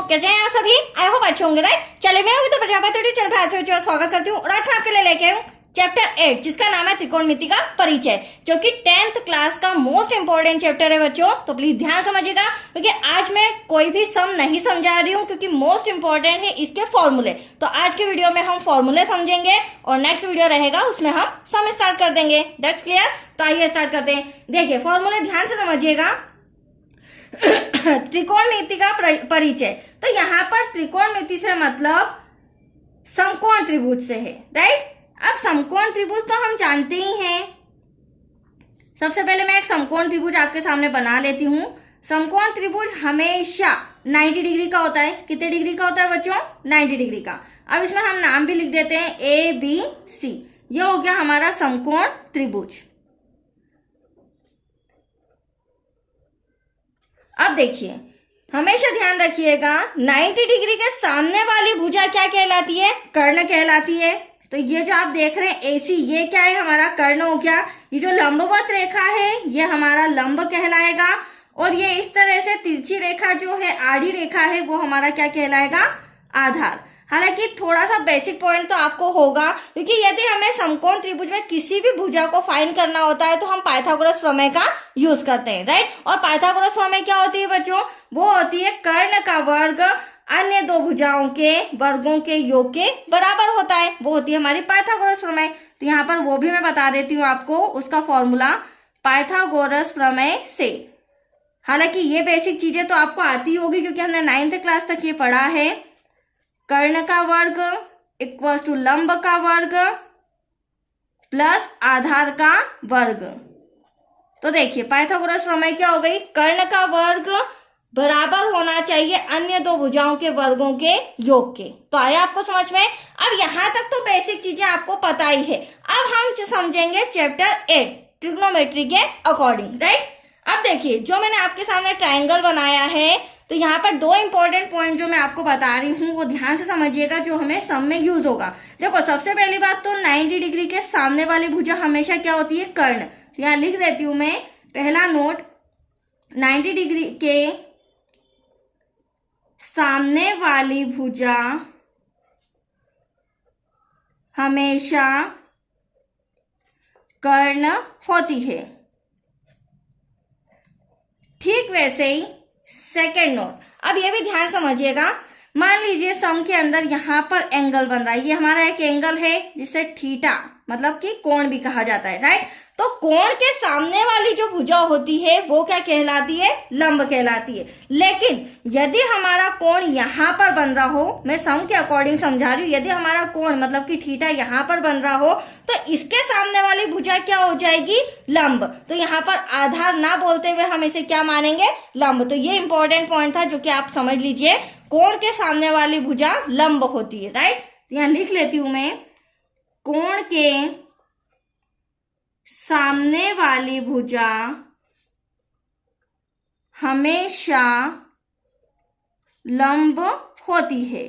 कैसे हैं आप सभी? आई होप अच्छे होंगे राइट। चलिए मैं तो प्रजापति चैनल पर आपसे स्वागत करती हूँ और आज मैं आपके लिए लेके आई हूँ चैप्टर 8 जिसका नाम है त्रिकोणमिति का परिचय, जो कि 10th क्लास का मोस्ट इंपोर्टेंट चैप्टर है बच्चों। तो प्लीज ध्यान समझिएगा क्योंकि आज मैं कोई भी सम नहीं समझा रही हूँ क्योंकि मोस्ट इंपोर्टेंट है इसके फॉर्मूले। तो आज के वीडियो में हम फॉर्मूले समझेंगे और नेक्स्ट वीडियो रहेगा उसमें हम सम स्टार्ट कर देंगे। That's clear. तो आइए स्टार्ट करते हैं। देखिए फॉर्मूले ध्यान से समझिएगा। त्रिकोणमिति का परिचय, तो यहाँ पर त्रिकोणमिति से मतलब समकोण त्रिभुज से है राइट। अब समकोण त्रिभुज तो हम जानते ही हैं। सबसे पहले मैं एक समकोण त्रिभुज आपके सामने बना लेती हूँ। समकोण त्रिभुज हमेशा 90 डिग्री का होता है। कितने डिग्री का होता है बच्चों? 90 डिग्री का। अब इसमें हम नाम भी लिख देते हैं ABC। ये हो गया हमारा समकोण त्रिभुज। अब देखिए हमेशा ध्यान रखिएगा 90 डिग्री के सामने वाली भुजा क्या कहलाती है? कर्ण कहलाती है। तो ये जो आप देख रहे हैं AC, ये क्या है? हमारा कर्ण हो गया। ये जो लंबवत रेखा है ये हमारा लंब कहलाएगा और ये इस तरह से तिरछी रेखा जो है आड़ी रेखा है वो हमारा क्या कहलाएगा? आधार। हालांकि थोड़ा सा बेसिक पॉइंट तो आपको होगा क्योंकि यदि हमें समकोण त्रिभुज में किसी भी भुजा को फाइंड करना होता है तो हम पाइथागोरस प्रमेय का यूज करते हैं राइट। और पाइथागोरस प्रमेय क्या होती है बच्चों? वो होती है कर्ण का वर्ग अन्य दो भुजाओं के वर्गों के योग के बराबर होता है। वो होती है हमारी पाइथागोरस प्रमेय। तो यहाँ पर वो भी मैं बता देती हूँ आपको, उसका फॉर्मूला पाइथागोरस प्रमेय से। हालांकि ये बेसिक चीजें तो आपको आती होगी क्योंकि हमने 9th क्लास तक ये पढ़ा है। कर्ण का वर्ग इक्वल टू लंब का वर्ग प्लस आधार का वर्ग। तो देखिए पाइथागोरस प्रमेय क्या हो गई? कर्ण का वर्ग बराबर होना चाहिए अन्य दो भुजाओं के वर्गों के योग के। तो आया आपको समझ में? अब यहां तक तो बेसिक चीजें आपको पता ही है। अब हम समझेंगे चैप्टर 8 ट्रिग्नोमेट्री के अकॉर्डिंग राइट। अब देखिए जो मैंने आपके सामने ट्रायंगल बनाया है तो यहाँ पर दो इंपॉर्टेंट पॉइंट जो मैं आपको बता रही हूँ वो ध्यान से समझिएगा, जो हमें सम में यूज होगा। देखो सबसे पहली बात तो 90 डिग्री के सामने वाली भुजा हमेशा क्या होती है? कर्ण। तो यहाँ लिख देती हूं मैं पहला नोट, 90 डिग्री के सामने वाली भुजा हमेशा कर्ण होती है। ठीक वैसे ही सेकेंड नोट, अब ये भी ध्यान समझिएगा। मान लीजिए सम के अंदर यहाँ पर एंगल बन रहा है। ये हमारा एक एंगल है जिसे थीटा मतलब कि कोण भी कहा जाता है राइट। तो कोण के सामने वाली जो भुजा होती है वो क्या कहलाती है? लंब कहलाती है। लेकिन यदि हमारा कोण यहाँ पर बन रहा हो, मैं सम के अकॉर्डिंग समझा रही हूँ, यदि हमारा कोण मतलब कि थीटा यहाँ पर बन रहा हो तो इसके सामने वाली भुजा क्या हो जाएगी? लंब। तो यहाँ पर आधार ना बोलते हुए हम इसे क्या मानेंगे? लंब। तो ये इंपॉर्टेंट पॉइंट था जो कि आप समझ लीजिए। कोण के सामने वाली भुजा लंब होती है राइट। यहाँ लिख लेती हूं मैं, कोण के सामने वाली भुजा हमेशा लंब होती है।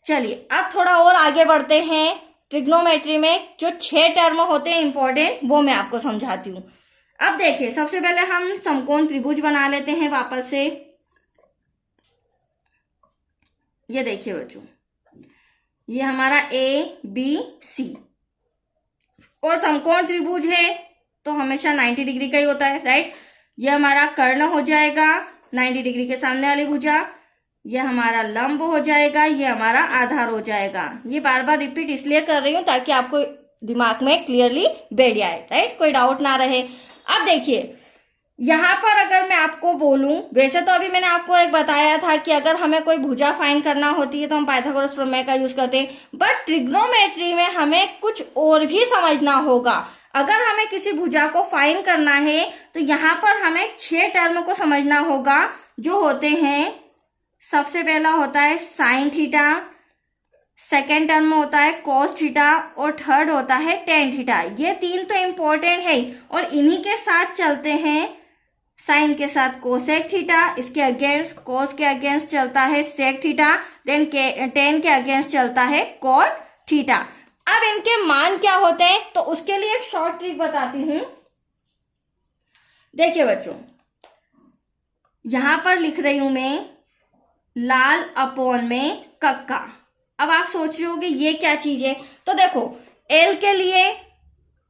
चलिए अब थोड़ा और आगे बढ़ते हैं। ट्रिग्नोमेट्री में जो 6 टर्म होते हैं इंपॉर्टेंट वो मैं आपको समझाती हूँ। अब देखिए सबसे पहले हम समकोण त्रिभुज बना लेते हैं वापस से। ये देखिए बच्चों, ये हमारा ABC और समकोण त्रिभुज है तो हमेशा 90 डिग्री का ही होता है राइट। ये हमारा कर्ण हो जाएगा 90 डिग्री के सामने वाली भुजा। ये हमारा लंब हो जाएगा, ये हमारा आधार हो जाएगा। ये बार बार रिपीट इसलिए कर रही हूं ताकि आपको दिमाग में क्लियरली बैठ जाए राइट, कोई डाउट ना रहे। अब देखिए यहाँ पर अगर मैं आपको बोलूं, वैसे तो अभी मैंने आपको एक बताया था कि अगर हमें कोई भुजा फाइंड करना होती है तो हम पाइथागोरस प्रमेय का यूज करते हैं, बट ट्रिग्नोमेट्री में हमें कुछ और भी समझना होगा। अगर हमें किसी भुजा को फाइंड करना है तो यहाँ पर हमें 6 टर्म को समझना होगा जो होते हैं। सबसे पहला होता है साइन थीटा, सेकेंड टर्म होता है कॉस थीटा और थर्ड होता है टेन थीटा। ये 3 तो इंपॉर्टेंट है और इन्हीं के साथ चलते हैं। साइन के साथ कोसेक थीटा, इसके अगेंस्ट कॉस के अगेंस्ट चलता है सेक थीटा, देन टेन के अगेंस्ट चलता है कॉट थीटा। अब इनके मान क्या होते हैं तो उसके लिए एक शॉर्ट ट्रिक बताती हूं। देखिए बच्चों, यहां पर लिख रही हूं मैं लाल अपॉन में कक्का। अब आप सोच रहे होगे ये क्या चीज है, तो देखो एल के लिए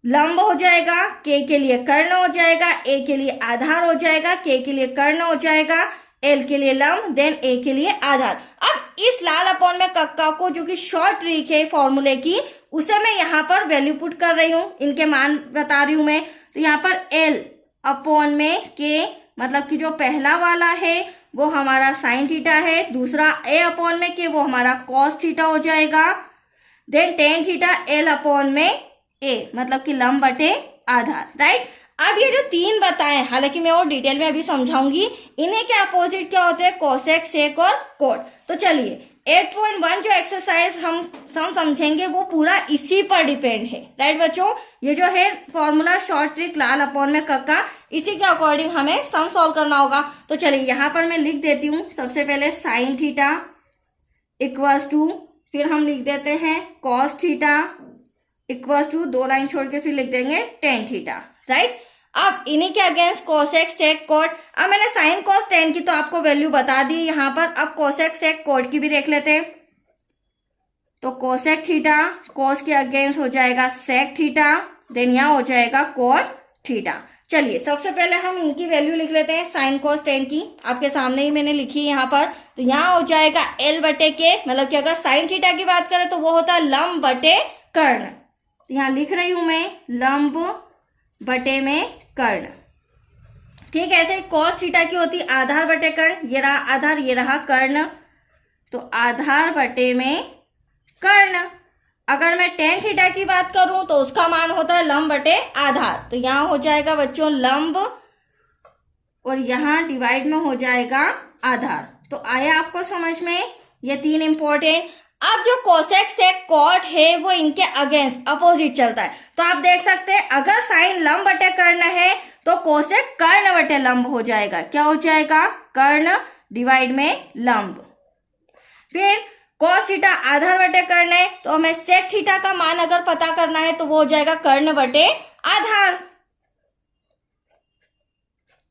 लंब हो जाएगा, के के लिए कर्ण हो जाएगा, ए के लिए आधार हो जाएगा, के के लिए कर्ण हो जाएगा, एल के लिए लंब, देन ए के लिए आधार। अब इस लाल अपॉन में कक्का को, जो कि शॉर्ट ट्रिक है फॉर्मूले की, उसे मैं यहाँ पर वैल्यू पुट कर रही हूँ, इनके मान बता रही हूं मैं। तो यहाँ पर एल अपॉन में के, मतलब कि जो पहला वाला है वो हमारा साइन थीटा है, दूसरा ए अपॉन में के वो हमारा कॉस थीटा हो जाएगा, then tan theta L upon में ए, मतलब कि लंब बटे आधार, राइट। अब ये जो तीन बताए, हालांकि मैं और डिटेल में अभी समझाऊंगी, इन्हीं के अपोजिट क्या होते हैं, कोसेक, सेक और कोट। तो चलिए 8.1 जो एक्सरसाइज हम समझेंगे वो पूरा इसी पर डिपेंड है, राइट बच्चों। ये जो है फॉर्मूला शॉर्ट ट्रिक लाल अपॉन में कक्का, इसी के अकॉर्डिंग हमें सम सॉल्व करना होगा। तो चलिए यहाँ पर मैं लिख देती हूँ सबसे पहले साइन थीटा इक्वल्स टू, फिर हम लिख देते हैं cos theta equals to, 2 line छोड़ के फिर लिख देंगे टेन थीटा, राइट। अब इन्हीं के अगेंस्ट कोसेक, सेक, कोट। अब मैंने साइन कॉस टेन की तो आपको वैल्यू बता दी यहाँ पर। अब कोसेक, सेक, कोट की भी देख लेते हैं। तो कोसेक थीटा कोस के अगेंस्ट हो जाएगा सेक थीटा, देन यहाँ हो जाएगा कोट थीटा। चलिए सबसे पहले हम इनकी वैल्यू लिख लेते हैं, साइन कॉस टेन की आपके सामने ही मैंने लिखी है यहाँ पर। तो यहाँ हो जाएगा एल बटे के, मतलब कि अगर साइन थीटा की बात करें तो वो होता है लंब बटे कर्ण। यहाँ लिख रही हूं मैं लंब बटे में कर्ण, ठीक है। ऐसे कॉस थीटा की होती आधार बटे कर्ण, ये रहा आधार, ये रहा कर्ण, तो आधार बटे में कर्ण। अगर मैं टेन थीटा की बात करूं तो उसका मान होता है लंब बटे आधार। तो यहां हो जाएगा बच्चों लंब, और यहां डिवाइड में हो जाएगा आधार। तो आया आपको समझ में, ये तीन इंपॉर्टेंट। अब जो कोसेक, सेक, कॉट है वो इनके अगेंस्ट अपोजिट चलता है। तो आप देख सकते हैं अगर साइन लंब बटे कर्ण है तो कोसेक कर्ण बटे लंब हो जाएगा। क्या हो जाएगा, कर्ण डिवाइड में लंब। फिर कॉस थीटा आधार बटे कर्ण है, तो हमें सेक थीटा का मान अगर पता करना है तो वो हो जाएगा कर्ण बटे आधार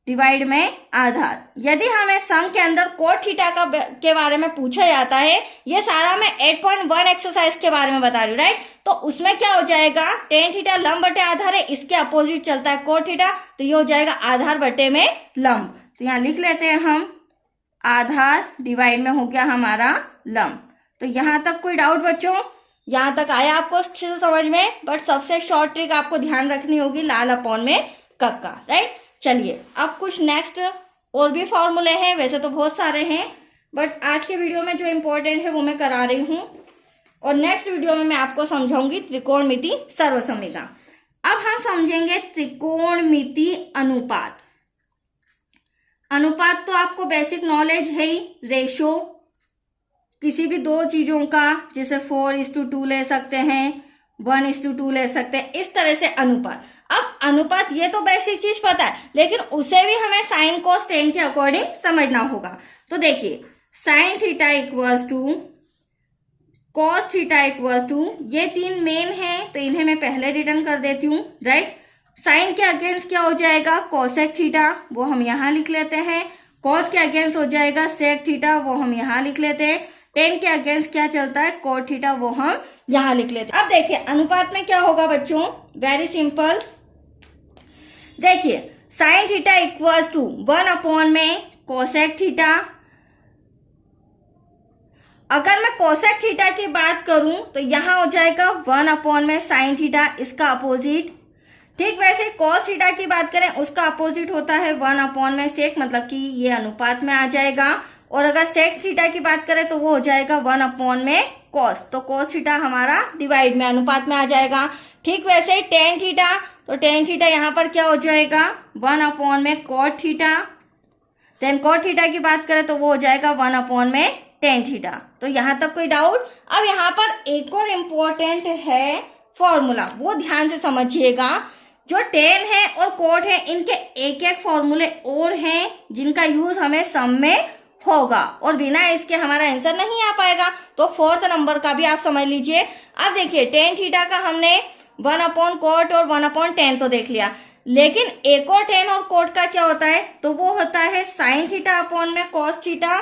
डिवाइड में आधार। यदि हमें सम के अंदर कोट थीटा के बारे में पूछा जाता है, ये सारा मैं 8.1 एक्सरसाइज के बारे में बता रही हूँ, राइट। तो उसमें क्या हो जाएगा, टेन थीटा लंब बटे आधार है, इसके अपोजिट चलता है कोट थीटा, तो ये हो जाएगा आधार बटे में लंब। तो यहाँ लिख लेते हैं हम आधार डिवाइड में हो गया हमारा लंब। तो यहाँ तक कोई डाउट बच्चों, यहाँ तक आया आपको अच्छे से समझ में। बट सबसे शॉर्ट ट्रिक आपको ध्यान रखनी होगी लाल अपॉन में कक्का, राइट। चलिए अब कुछ नेक्स्ट और भी फॉर्मूले हैं, वैसे तो बहुत सारे हैं, बट आज के वीडियो में जो इम्पोर्टेंट है वो मैं करा रही हूँ, और नेक्स्ट वीडियो में मैं आपको समझाऊंगी त्रिकोणमिति सर्वसमीकरण। अब हम समझेंगे त्रिकोणमिति अनुपात। अनुपात तो आपको बेसिक नॉलेज है ही, रेशो किसी भी दो चीजों का, जैसे 4:2 ले सकते हैं, 1:2 ले सकते हैं, इस तरह से अनुपात। अब अनुपात ये तो बेसिक चीज पता है, लेकिन उसे भी हमें साइन कॉस टेन के अकॉर्डिंग समझना होगा। तो देखिए sine theta equals to cos theta equals to, ये तीन मेन है तो इन्हें मैं पहले रिटर्न कर देती हूँ, राइट। साइन के अगेंस्ट क्या हो जाएगा, कोसेक थीटा, वो हम यहाँ लिख लेते हैं। कॉस के अगेंस्ट हो जाएगा सेक थीटा, वो हम यहाँ लिख लेते हैं। टेन के अगेंस्ट क्या चलता है, कोट थीटा, वो हम यहाँ लिख लेते हैं। अब देखिए अनुपात में क्या होगा बच्चों, वेरी सिंपल। देखिए sine theta equals to 1 upon में कोसेक थीटा। अगर मैं कोसेक थीटा की बात करूं तो यहां हो जाएगा 1 अपॉन में साइन थीटा, इसका अपोजिट। ठीक वैसे कॉस थीटा की बात करें उसका अपोजिट होता है 1 अपॉन में सेक, मतलब कि ये अनुपात में आ जाएगा। और अगर सेक थीटा की बात करें तो वो हो जाएगा 1 अपॉन में कॉस, तो कॉस थीटा हमारा डिवाइड में अनुपात में आ जाएगा। ठीक वैसे टेन थीटा, तो टेन थीटा यहाँ पर क्या हो जाएगा 1 अपॉन में cot theta. Then cot theta की बात करें तो वो हो जाएगा 1 अपॉन में टेन थीटा। तो यहाँ तक कोई डाउट। अब यहाँ पर एक और इम्पोर्टेंट है फॉर्मूला, वो ध्यान से समझिएगा। जो टेन है और कोट है इनके एक एक फॉर्मूले और हैं जिनका यूज हमें सम में होगा, और बिना इसके हमारा आंसर नहीं आ पाएगा। तो 4th नंबर का भी आप समझ लीजिए। अब देखिए टेन थीटा का हमने 1 अपॉन कोट और 1 अपॉन टेन तो देख लिया। लेकिन एक और टेन और कोट का क्या होता है, तो वो होता है साइन थीटा अपॉन में कॉस थीटा।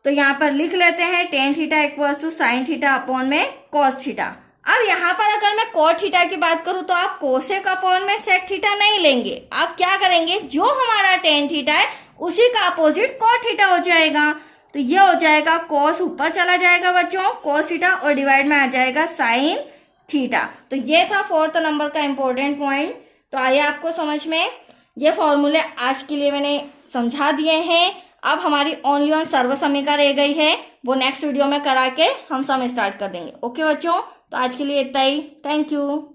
तो यहाँ पर लिख लेते हैं tan theta equals to sine theta upon में कॉस थीटा। अब यहाँ पर अगर मैं कॉट थीटा की बात करूं तो आप कोसेक अपॉन में सेक थीटा नहीं लेंगे, आप क्या करेंगे, जो हमारा टेन थीटा है उसी का अपोजिट कॉट थीटा हो जाएगा। तो ये हो जाएगा कॉस ऊपर चला जाएगा बच्चों कॉस थीटा और डिवाइड में आ जाएगा साइन थीटा। तो ये था 4th नंबर का इंपॉर्टेंट पॉइंट। तो आइए आपको समझ में ये फॉर्मूले आज के लिए मैंने समझा दिए हैं। अब हमारी ओनली ऑन सर्व समीकरण रह गई है, वो नेक्स्ट वीडियो में करा के हम सम स्टार्ट कर देंगे। ओके बच्चों, तो आज के लिए इतना ही। Thank you.